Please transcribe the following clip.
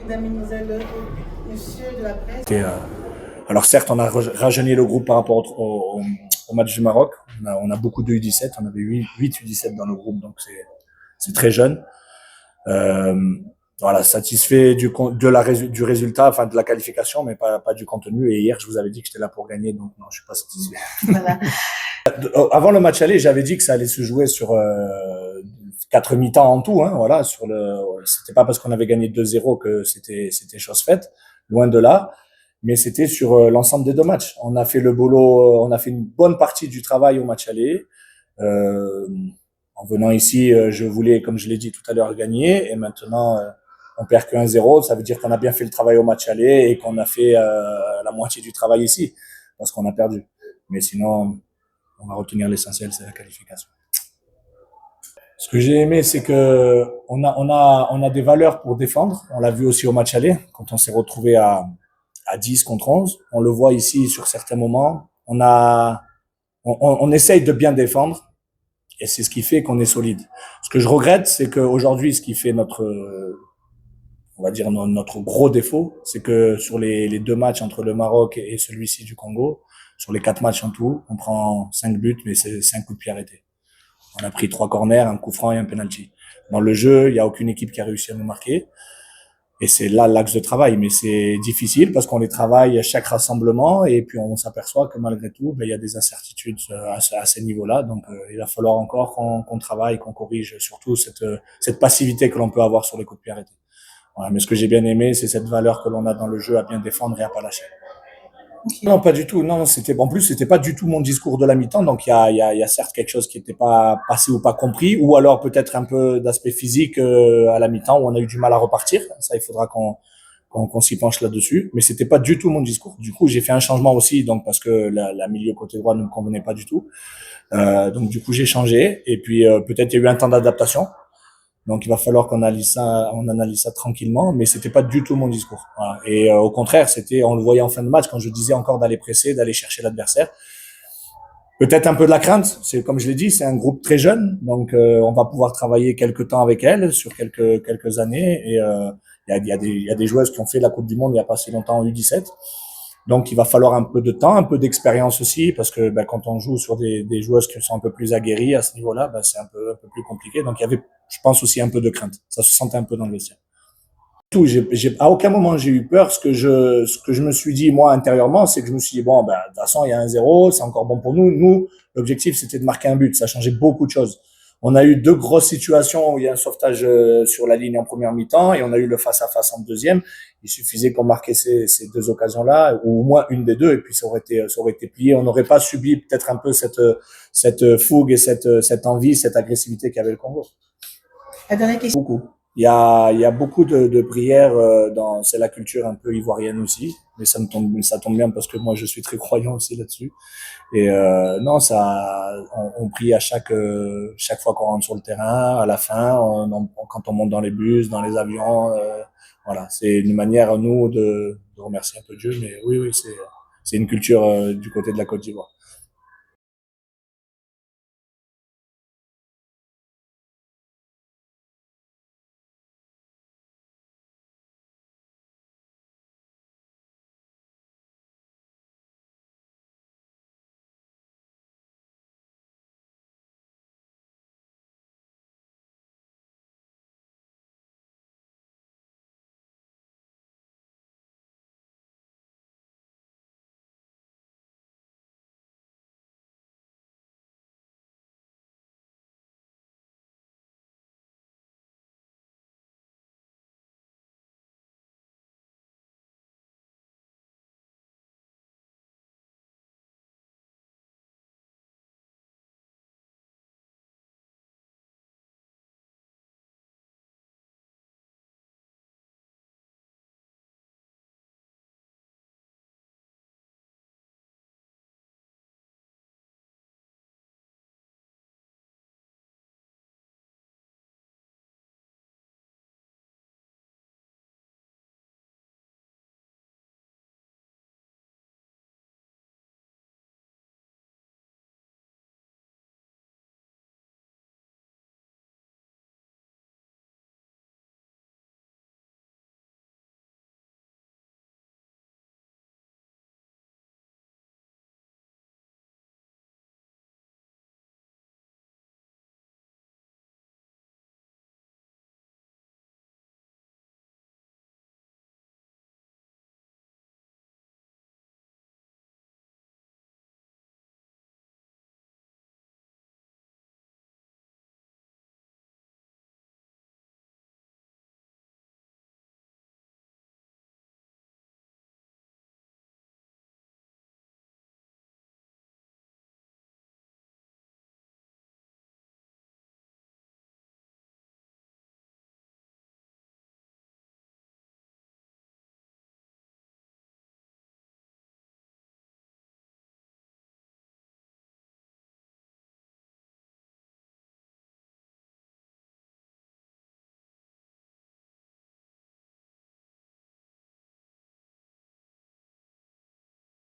Mesdames, Mesdemoiselles, Messieurs de la presse. Alors certes, on a rajeuni le groupe par rapport au match du Maroc. On a beaucoup de U17, on avait 8 U17 dans le groupe, donc c'est très jeune. Euh, voilà, satisfait du résultat, enfin de la qualification, mais pas du contenu. Et hier, je vous avais dit que j'étais là pour gagner, donc non, je suis pas satisfait. Voilà. Avant le match aller, j'avais dit que ça allait se jouer sur 4 mi-temps en tout. Hein, voilà, c'était pas parce qu'on avait gagné 2-0 que c'était chose faite, loin de là. Mais c'était sur l'ensemble des deux matchs. On a fait le boulot, on a fait une bonne partie du travail au match aller. Euh, En venant ici, je voulais, comme je l'ai dit tout à l'heure, gagner. Et maintenant, on perd que 1-0. Ça veut dire qu'on a bien fait le travail au match aller et qu'on a fait la moitié du travail ici, parce qu'on a perdu. Mais sinon, on va retenir l'essentiel, c'est la qualification. Ce que j'ai aimé, c'est que on a des valeurs pour défendre. On l'a vu aussi au match aller, quand on s'est retrouvé à 10 contre 11. On le voit ici sur certains moments. On essaye de bien défendre et c'est ce qui fait qu'on est solide. Ce que je regrette, c'est qu'aujourd'hui, ce qui fait on va dire notre gros défaut, c'est que sur les deux matchs entre le Maroc et celui-ci du Congo, sur les 4 matchs en tout, on prend 5 buts, mais c'est un coup de pied arrêté. On a pris 3 corners, un coup franc et un penalty. Dans le jeu, il n'y a aucune équipe qui a réussi à nous marquer. Et c'est là l'axe de travail, mais c'est difficile parce qu'on les travaille à chaque rassemblement et puis on s'aperçoit que malgré tout, il y a des incertitudes à ces niveaux-là. Donc il va falloir encore qu'on travaille, qu'on corrige surtout cette passivité que l'on peut avoir sur les coups de pied arrêtés. Voilà, mais ce que j'ai bien aimé, c'est cette valeur que l'on a dans le jeu à bien défendre et à pas lâcher. Non, pas du tout. Non, en plus, c'était pas du tout mon discours de la mi-temps. Donc, il y a certes quelque chose qui n'était pas passé ou pas compris, ou alors peut-être un peu d'aspect physique à la mi-temps où on a eu du mal à repartir. Ça, il faudra qu'on s'y penche là-dessus. Mais c'était pas du tout mon discours. Du coup, j'ai fait un changement aussi, donc parce que la milieu côté droit ne me convenait pas du tout. Donc, du coup, j'ai changé. Et puis, peut-être il y a eu un temps d'adaptation. Donc il va falloir on analyse ça tranquillement, mais c'était pas du tout mon discours. Voilà. Et au contraire, on le voyait en fin de match quand je disais encore d'aller presser, d'aller chercher l'adversaire. Peut-être un peu de la crainte, c'est comme je l'ai dit, c'est un groupe très jeune, donc on va pouvoir travailler quelques temps avec elle sur quelques années. Et il y a des joueuses qui ont fait la Coupe du Monde il y a pas si longtemps en U17. Donc, il va falloir un peu de temps, un peu d'expérience aussi, parce que quand on joue sur des joueuses qui sont un peu plus aguerries à ce niveau-là, c'est un peu plus compliqué. Donc, il y avait, je pense, aussi un peu de crainte. Ça se sentait un peu dans le vestiaire. À aucun moment j'ai eu peur. Ce que je me suis dit moi intérieurement, c'est que je me suis dit bon, de toute façon il y a 1-0, c'est encore bon pour nous. Nous, l'objectif c'était de marquer un but. Ça changeait beaucoup de choses. On a eu 2 grosses situations où il y a un sauvetage sur la ligne en première mi-temps et on a eu le face-à-face en deuxième. Il suffisait qu'on marquait ces 2 occasions-là, ou au moins une des deux, et puis ça aurait été plié. On n'aurait pas subi peut-être un peu cette fougue et cette envie, cette agressivité qu'avait le Congo. La dernière question. Beaucoup. Il y a beaucoup de prières c'est la culture un peu ivoirienne aussi, mais ça tombe bien parce que moi je suis très croyant aussi là-dessus. Et non, on prie à chaque fois qu'on rentre sur le terrain, à la fin, quand on monte dans les bus, dans les avions. Voilà, c'est une manière nous de remercier un peu Dieu, mais oui, c'est une culture du côté de la Côte d'Ivoire.